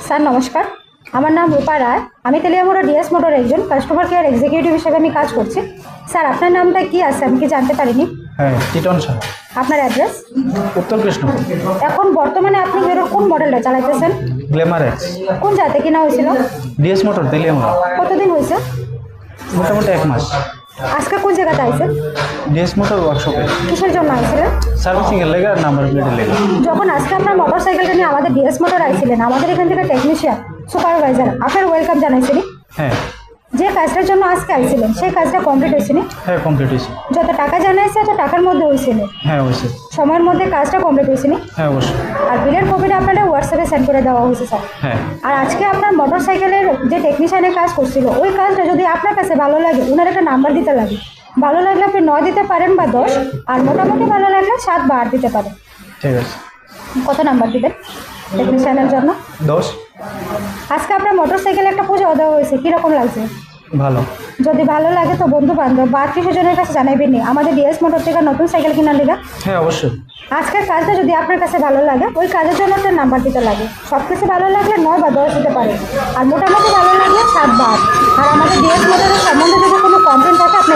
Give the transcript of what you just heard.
Sir নমস্কার, আমার নাম রূপা রায়। আমি তেলিয়ামুড়া ডিএস মোটর একজন কাস্টমার কেয়ার এক্সিকিউটিভ হিসেবে আমি কাজ করছি। স্যার আপনার নামটা কি আছে আমি কি জানতে পারিনি? হ্যাঁ, টিটন সাহা, আপনার অ্যাড্রেস? উত্তর কৃষ্ণপুর। এখন বর্তমানে আপনি কোন মডেলটা চালাইতেছেন? গ্ল্যামার এক্স, কোন জাতে কিনা হয়েছিল? DS motor Teliamura. কতদিন হয়েছে? মোটামুটি 1 মাস। আজকে কোন জায়গাতে আইছেন? ডিএস মোটর ওয়ার্কশপে কিসের জন্য আইছিলেন? সার্ভিসিংয়ের লেগে আর নাম্বার প্লেটের লেগে। যখন আজকে আপনার মোটর সাইকেলটা নিয়ে আমাদের ডিএস মোটর আইছিলেন, আমাদের এখান থেকে টেকনিশিয়ান সুপারভাইজার আপনার ওয়েলকাম জানাইছিলেন। হ্যাঁ যে কাজটার জন্য আজকে আইছিলেন সেই কাজটা কমপ্লিট হয়েছিল? হ্যাঁ, কমপ্লিট হয়েছে। যত টাকা জানাইছে তত টাকার মধ্যে হয়েছিল? হ্যাঁ অবশ্যই। সময়ের মধ্যে কাজটা কমপ্লিট হয়েছিল? হ্যাঁ অবশ্যই। আর বিলের কপিটা আপনাদের হোয়াটসঅ্যাপে সেন্ড করে দেওয়া হয়েছে স্যার। হ্যাঁ আর আজকে আপনার মোটর সাইকেলের যে টেকনিশিয়ানের কাজ করছিল ওই কাজটা যদি আপনার কাছে ভালো লাগে ওনার একটা নাম্বার দিতে লাগে। ভালো লাগলে আপনি 9 দিতে পারেন বা 10, আর মোটামুটি ভালো লাগলে 7 বা 8 দিতে পারেন। ঠিক আছে। কত নাম্বার দিবেন টেকনিশিয়ানের জন্য? 10। আজকে আপনার মোটর সাইকেলে একটা পুজো দেওয়া হয়েছে, কীরকম লাগছে? ভালো। যদি ভালো লাগে তো বন্ধু বান্ধব বা 30 জনের কাছে জানাইবেন নি আমাদের ডিএস মোটর থেকে নতুন সাইকেল কেনার লিগা। হ্যাঁ অবশ্যই। আজকের কাজটা যদি আপনার কাছে ভালো লাগে ওই কাজের জন্য একটা নাম্বার দিতে লাগে। সব কিছু ভালো লাগলে 9 বা 10 দিতে পারে, আর মোটামুটি ভালো লাগলে 7 বা 8। আর আমাদের ডিএস মোটরের সম্বন্ধে যদি কোনো কমপ্লেন থাকে আপনি